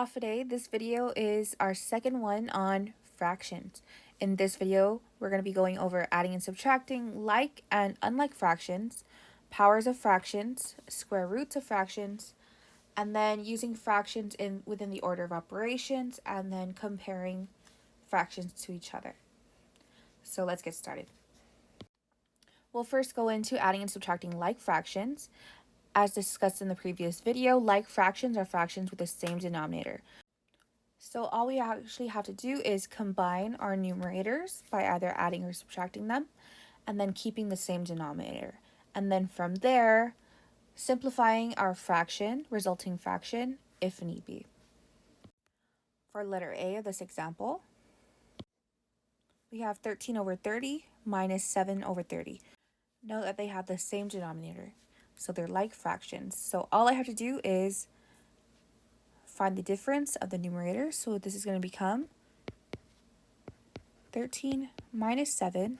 Today, this video is our second one on fractions. In this video, we're going to be going over adding and subtracting like and unlike fractions, powers of fractions, square roots of fractions, and then using fractions within the order of operations, and then comparing fractions to each other. So let's get started. We'll first go into adding and subtracting like fractions. As discussed in the previous video, like fractions are fractions with the same denominator. So all we actually have to do is combine our numerators by either adding or subtracting them, and then keeping the same denominator. And then from there, simplifying our resulting fraction, if need be. For letter A of this example, we have 13 over 30 minus 7 over 30. Note that they have the same denominator, so they're like fractions. So all I have to do is find the difference of the numerator. So this is going to become 13 minus 7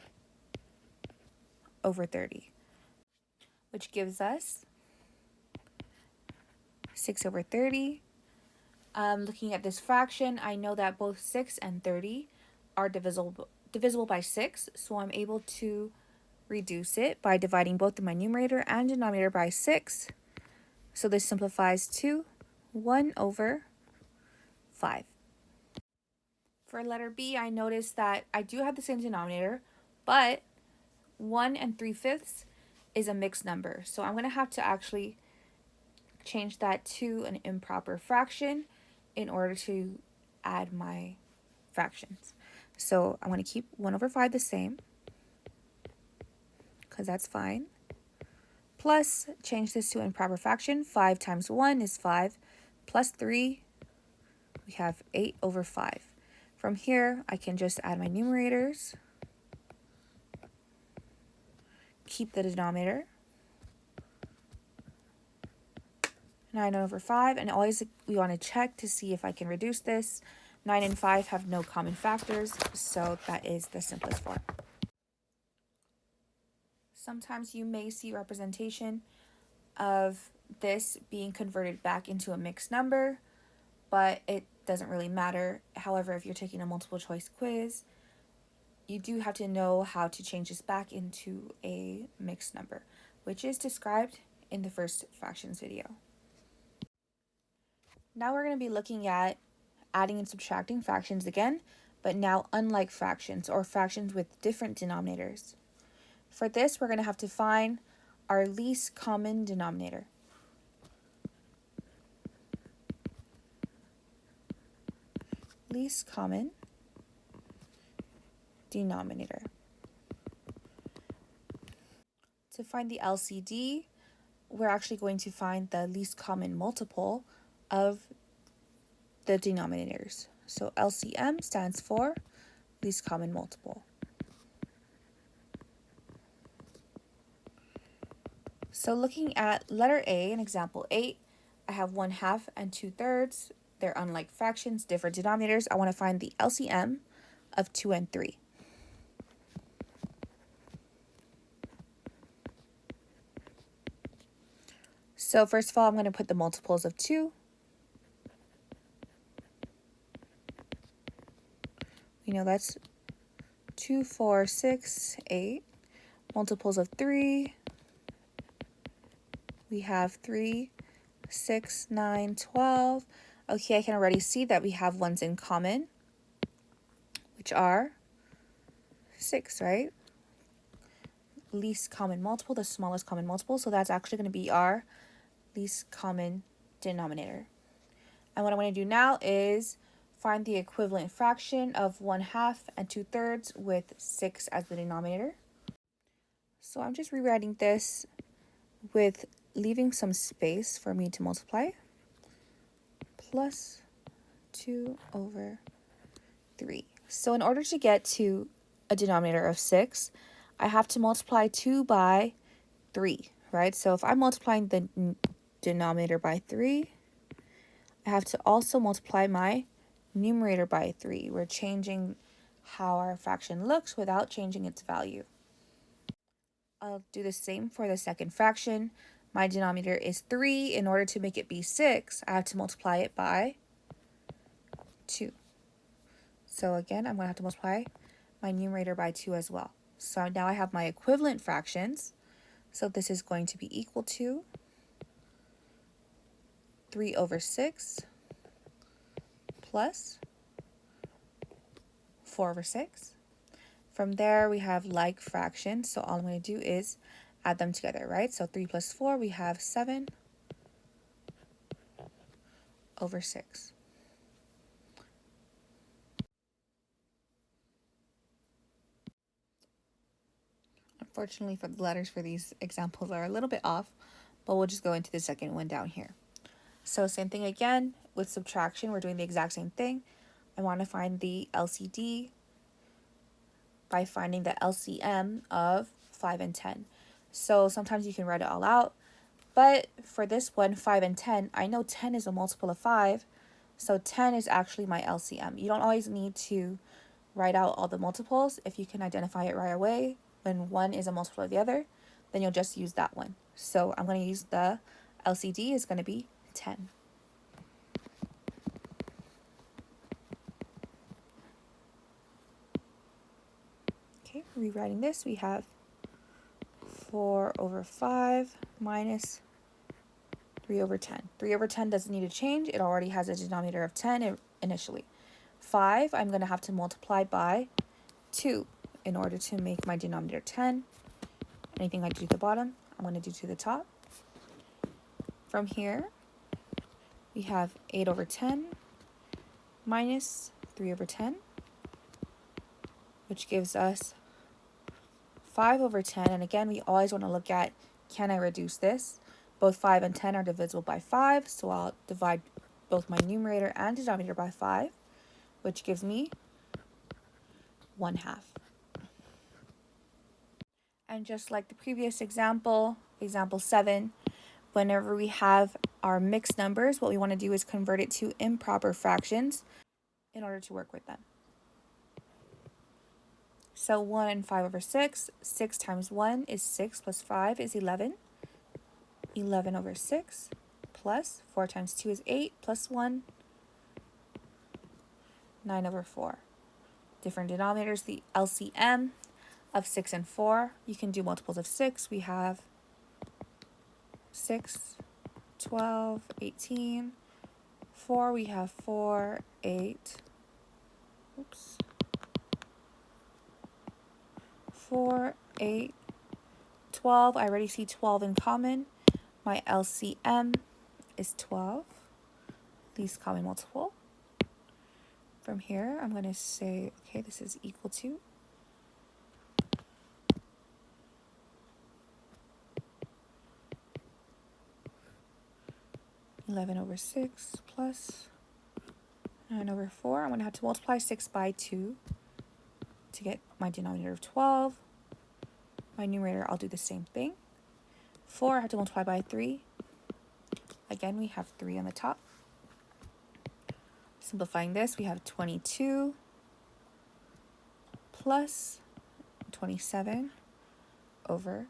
over 30, which gives us 6 over 30. Looking at this fraction, I know that both 6 and 30 are divisible by 6, so I'm able to reduce it by dividing both my numerator and denominator by 6. So this simplifies to 1 over 5. For letter B, I notice that I do have the same denominator, but 1 3/5 is a mixed number. So I'm going to have to actually change that to an improper fraction in order to add my fractions. So I'm going to keep 1 over 5 the same, because that's fine. Plus, change this to improper fraction. 5 times 1 is 5, plus 3, we have 8 over 5. From here, I can just add my numerators, keep the denominator, 9 over 5, and always we want to check to see if I can reduce this. 9 and 5 have no common factors, so that is the simplest form. Sometimes you may see representation of this being converted back into a mixed number, but it doesn't really matter. However, if you're taking a multiple choice quiz, you do have to know how to change this back into a mixed number, which is described in the first fractions video. Now we're going to be looking at adding and subtracting fractions again, but now unlike fractions, or fractions with different denominators. For this, we're going to have to find our least common denominator. Least common denominator. To find the LCD, we're actually going to find the least common multiple of the denominators. So LCM stands for least common multiple. So looking at letter A in example 8, I have 1/2 and 2/3. They're unlike fractions, different denominators. I want to find the LCM of 2 and 3. So first of all, I'm going to put the multiples of 2. We know that's 2, 4, 6, 8. Multiples of 3. We have 3, 6, 9, 12. Okay, I can already see that we have ones in common, which are 6, right? Least common multiple, the smallest common multiple. So that's actually going to be our least common denominator. And what I'm going to do now is find the equivalent fraction of 1/2 and 2/3 with 6 as the denominator. So I'm just rewriting this with leaving some space for me to multiply. Plus 2 over 3. So in order to get to a denominator of 6, I have to multiply 2 by 3, right? So if I'm multiplying the denominator by 3, I have to also multiply my numerator by 3. We're changing how our fraction looks without changing its value. I'll do the same for the second fraction. My denominator is 3. In order to make it be 6, I have to multiply it by 2. So again, I'm going to have to multiply my numerator by 2 as well. So now I have my equivalent fractions. So this is going to be equal to 3 over 6 plus 4 over 6. From there, we have like fractions. So all I'm going to do is add them together, right? So 3 plus 4, we have 7 over 6. Unfortunately, for the letters for these examples are a little bit off, but we'll just go into the second one down here. So same thing again with subtraction. We're doing the exact same thing. I want to find the LCD by finding the LCM of 5 and 10. So sometimes you can write it all out, but for this one, 5 and 10, I know 10 is a multiple of 5, so 10 is actually my LCM. You don't always need to write out all the multiples. If you can identify it right away, when one is a multiple of the other, then you'll just use that one. So I'm going to use the LCD is going to be 10. Okay, rewriting this, we have 4 over 5 minus 3 over 10. 3 over 10 doesn't need to change. It already has a denominator of 10 initially. 5, I'm going to have to multiply by 2 in order to make my denominator 10. Anything I do to the bottom, I'm going to do to the top. From here, we have 8 over 10 minus 3 over 10, which gives us 5 over 10. And again, we always want to look at, can I reduce this? Both 5 and 10 are divisible by 5, so I'll divide both my numerator and denominator by 5, which gives me 1/2. And just like the previous example, example 7, whenever we have our mixed numbers, what we want to do is convert it to improper fractions in order to work with them. So 1 and 5 over 6, 6 times 1 is 6 plus 5 is 11. 11 over 6 plus 4 times 2 is 8 plus 1, 9 over 4. Different denominators, the LCM of 6 and 4. You can do multiples of 6. We have 6, 12, 18. 4, we have 4, 8. Oops. 4, 8, 12. I already see 12 in common. My LCM is 12, least common multiple. From here, I'm going to say, okay, this is equal to 11 over 6 plus 9 over 4. I'm going to have to multiply 6 by 2 to get my denominator of 12. My numerator, I'll do the same thing. 4, I have to multiply by 3. Again, we have 3 on the top. Simplifying this, we have 22 plus 27 over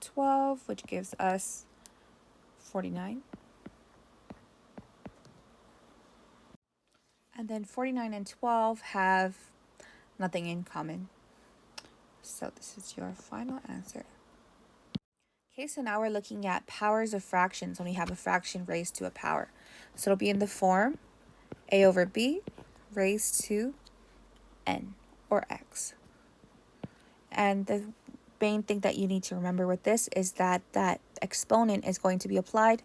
12, which gives us 49. And then 49 and 12 have nothing in common. So this is your final answer. Okay, so now we're looking at powers of fractions when we have a fraction raised to a power. So it'll be in the form a over b raised to n, or x. And the main thing that you need to remember with this is that that exponent is going to be applied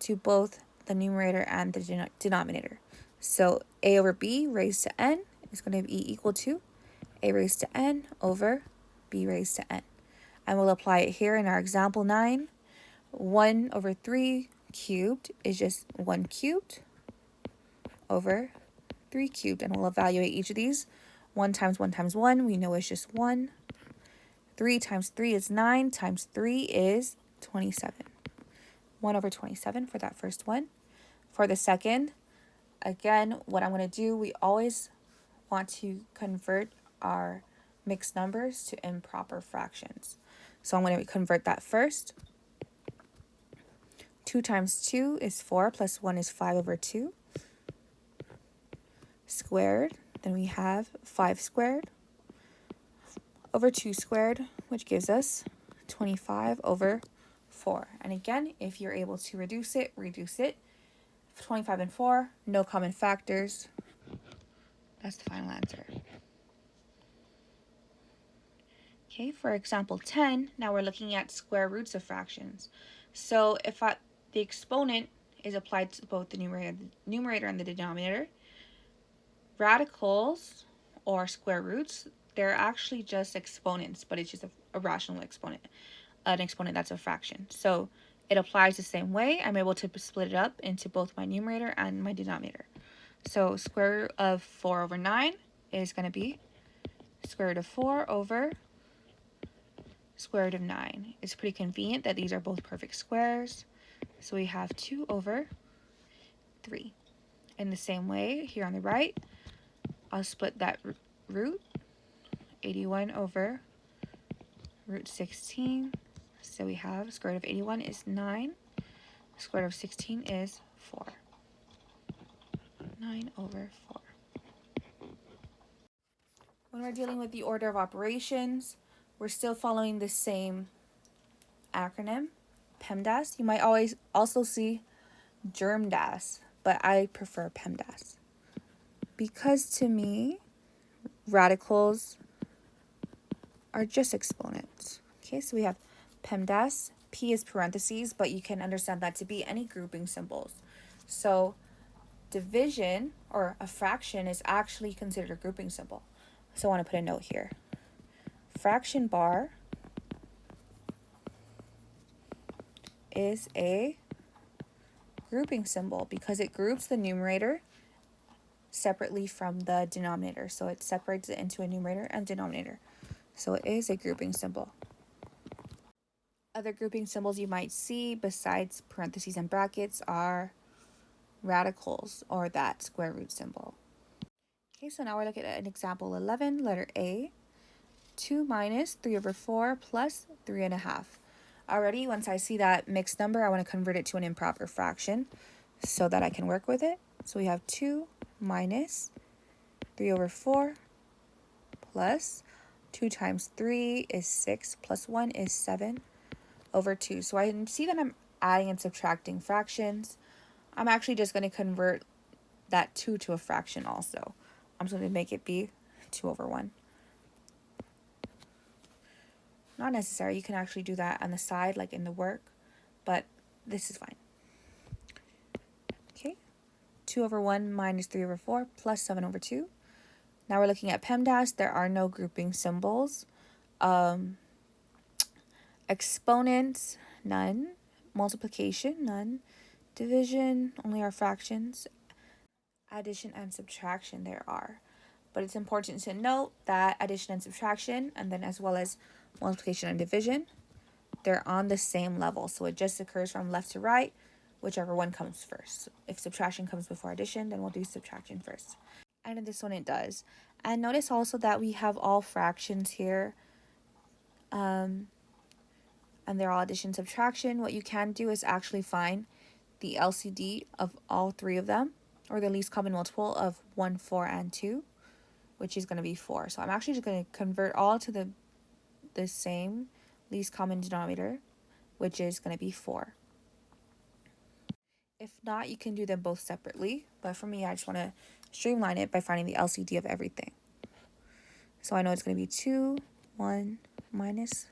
to both the numerator and the denominator. So a over b raised to n is going to be equal to a raised to n over b raised to n. And we'll apply it here in our example 9. 1 over 3 cubed is just 1 cubed over 3 cubed. And we'll evaluate each of these. 1 times 1 times 1, we know is just 1. 3 times 3 is 9, times 3 is 27. 1 over 27 for that first one. For the second, again, what I'm going to do, we always want to convert our mixed numbers to improper fractions. So I'm going to convert that first. 2 times 2 is 4, plus 1 is 5 over 2. squared. Then we have 5 squared over 2 squared, which gives us 25 over 4. And again, if you're able to reduce it, reduce it. 25 and 4, no common factors. That's the final answer. Okay, for example 10, now we're looking at square roots of fractions. So if the exponent is applied to both the numerator and the denominator, radicals or square roots, they're actually just exponents, but it's just a rational exponent, an exponent that's a fraction. So it applies the same way. I'm able to split it up into both my numerator and my denominator. So square root of 4 over 9 is going to be square root of 4 over square root of 9. It's pretty convenient that these are both perfect squares. So we have 2 over 3. In the same way, here on the right, I'll split that root, 81 over root 16. So we have square root of 81 is 9. Square root of 16 is 4. 9 over 4. When we're dealing with the order of operations, we're still following the same acronym, PEMDAS. You might always also see GERMDAS, but I prefer PEMDAS. Because to me, radicals are just exponents. Okay, so we have PEMDAS. P is parentheses, but you can understand that to be any grouping symbols. So division or a fraction is actually considered a grouping symbol. So I want to put a note here. Fraction bar is a grouping symbol because it groups the numerator separately from the denominator. So it separates it into a numerator and denominator. So it is a grouping symbol. Other grouping symbols you might see besides parentheses and brackets are radicals or that square root symbol. Okay, so now we're looking at an example 11, letter A. 2 minus 3 over 4 plus 3.5. Already, once I see that mixed number, I want to convert it to an improper fraction so that I can work with it. So we have 2 minus 3 over 4 plus 2 times 3 is 6 plus 1 is 7 over 2. So I can see that I'm adding and subtracting fractions. I'm actually just going to convert that 2 to a fraction also. I'm just going to make it be 2 over 1. Not necessary. You can actually do that on the side, like in the work, but this is fine. Okay, 2 over 1 minus 3 over 4 plus 7 over 2. Now we're looking at PEMDAS. There are no grouping symbols. Exponents, none. Multiplication, none. Division, only our fractions. Addition and subtraction, there are. But it's important to note that addition and subtraction, and then as well as multiplication and division, they're on the same level. So it just occurs from left to right, whichever one comes first. If subtraction comes before addition, then we'll do subtraction first. And in this one it does. And notice also that we have all fractions here. And they're all addition, subtraction. What you can do is actually find the LCD of all three of them, or the least common multiple of 1, 4, and 2, which is going to be 4. So I'm actually just going to convert all to the same least common denominator, which is going to be 4. If not, you can do them both separately, but for me, I just want to streamline it by finding the LCD of everything. So I know it's going to be 2, 1, minus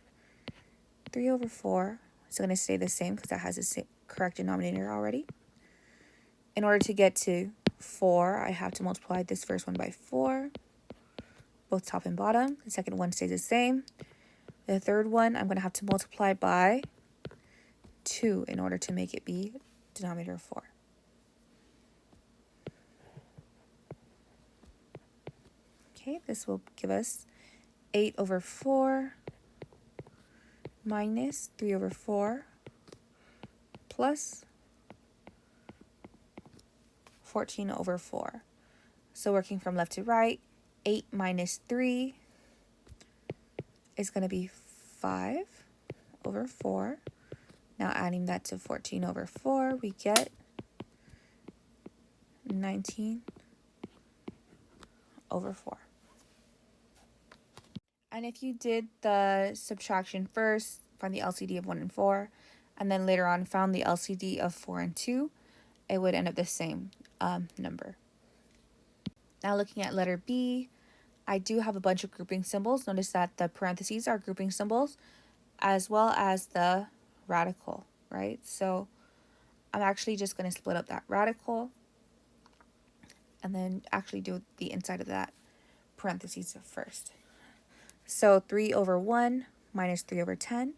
3 over 4. It's going to stay the same because that has the correct denominator already. In order to get to 4, I have to multiply this first one by 4, both top and bottom. The second one stays the same. The third one, I'm going to have to multiply by 2 in order to make it be denominator of 4. Okay, this will give us 8 over 4 minus 3 over 4 plus 14 over 4. So working from left to right, 8 minus 3 is going to be 5 over 4. Now adding that to 14 over 4, we get 19 over 4. And if you did the subtraction first, find the LCD of 1 and 4, and then later on found the LCD of 4 and 2, it would end up the same number. Now looking at letter B, I do have a bunch of grouping symbols. Notice that the parentheses are grouping symbols as well as the radical, right? So I'm actually just going to split up that radical and then actually do the inside of that parentheses first. So 3 over 1 minus 3 over 10.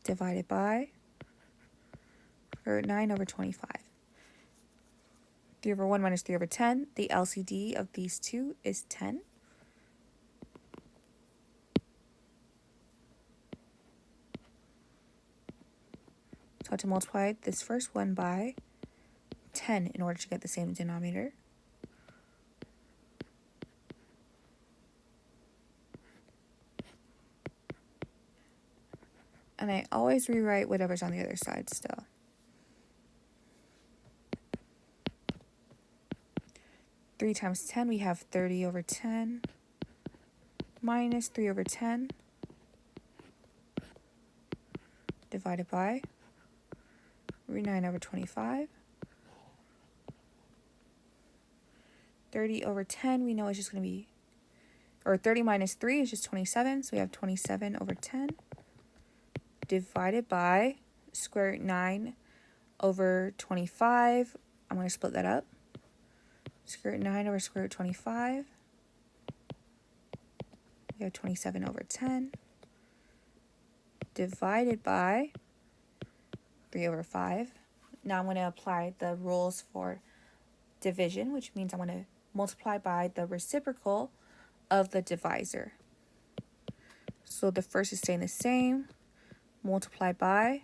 Divided by 9 over 25. 3 over 1 minus 3 over 10. The LCD of these two is 10. So I have to multiply this first one by 10 in order to get the same denominator. And I always rewrite whatever's on the other side still. Three times 10, we have 30 over 10 minus 3 over 10 divided by 9 over 25. 30 over 10, we know is just going to be, or 30 minus 3 is just 27, so we have 27 over 10 divided by square root 9 over 25. I'm going to split that up. Square root 9 over square root 25. We have 27 over 10 divided by 3 over 5. Now I'm going to apply the rules for division, which means I'm going to multiply by the reciprocal of the divisor. So the first is staying the same, multiply by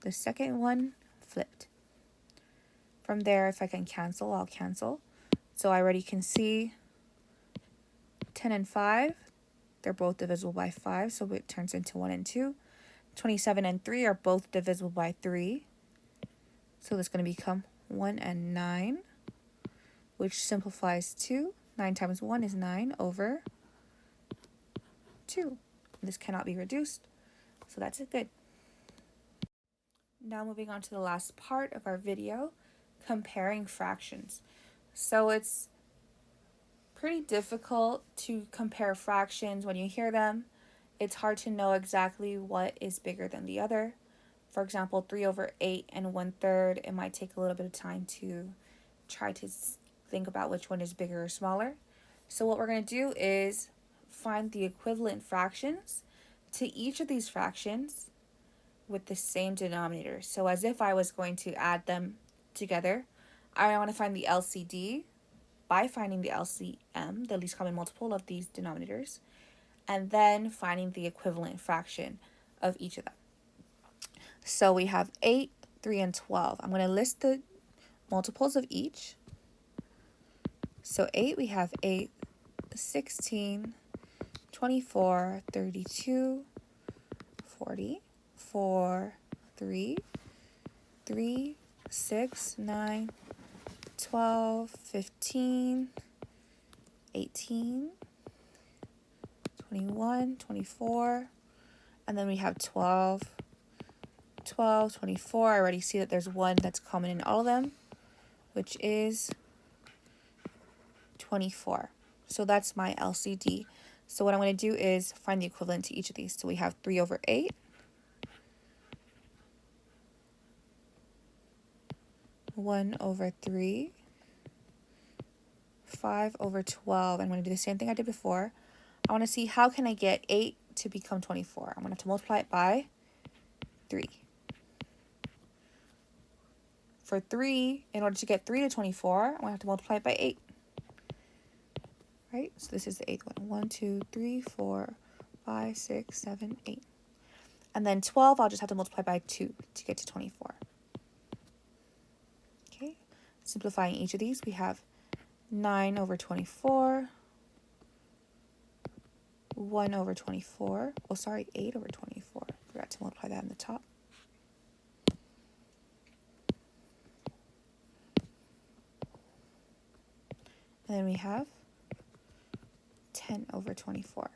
the second one flipped. From there, if I can cancel, I'll cancel. So I already can see 10 and 5, they're both divisible by 5, so it turns into 1 and 2. 27 and 3 are both divisible by 3, so that's going to become 1 and 9, which simplifies to 9 times 1 is 9 over 2. This cannot be reduced, so that's good. Now moving on to the last part of our video, comparing fractions. So it's pretty difficult to compare fractions when you hear them. It's hard to know exactly what is bigger than the other. For example, 3 over 8 and 1/3, it might take a little bit of time to try to think about which one is bigger or smaller. So what we're going to do is find the equivalent fractions to each of these fractions with the same denominator. So as if I was going to add them together, I want to find the LCD by finding the LCM, the least common multiple of these denominators, and then finding the equivalent fraction of each of them. So we have 8, 3, and 12. I'm going to list the multiples of each. So 8, we have 8, 16, 24, 32, 40, 4, 3, 3, 6, 9, 12, 15, 18, 21, 24, and then we have 12, 12, 24. I already see that there's one that's common in all of them, which is 24. So that's my LCD. So what I'm going to do is find the equivalent to each of these. So we have 3 over 8. 1 over 3. 5 over 12. I'm going to do the same thing I did before. I want to see how can I get 8 to become 24. I'm going to have to multiply it by 3. For 3, in order to get 3 to 24, I'm going to have to multiply it by 8. Right? So this is the 8th one. 1, 2, 3, 4, 5, 6, 7, 8. And then 12, I'll just have to multiply by 2 to get to 24. Okay. Simplifying each of these, we have 9 over 24. 1 over 24. Oh, sorry, 8 over 24. Forgot to multiply that in the top. And then we have 10 over 24.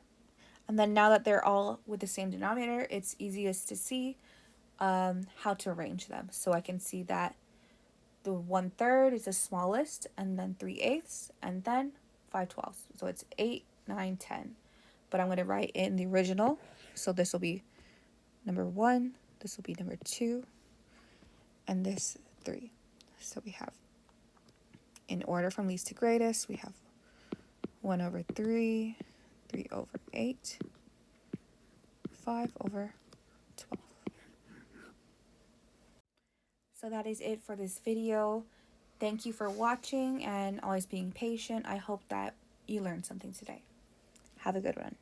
And then now that they're all with the same denominator, it's easiest to see how to arrange them. So I can see that the 1/3 is the smallest, and then 3/8, and then 5/12. So it's 8, 9, 10. But I'm going to write in the original. So this will be number 1, this will be number 2, and this 3. So we have, in order from least to greatest, we have 1 over 3, 3 over 8, 5 over 12. So that is it for this video. Thank you for watching and always being patient. I hope that you learned something today. Have a good one.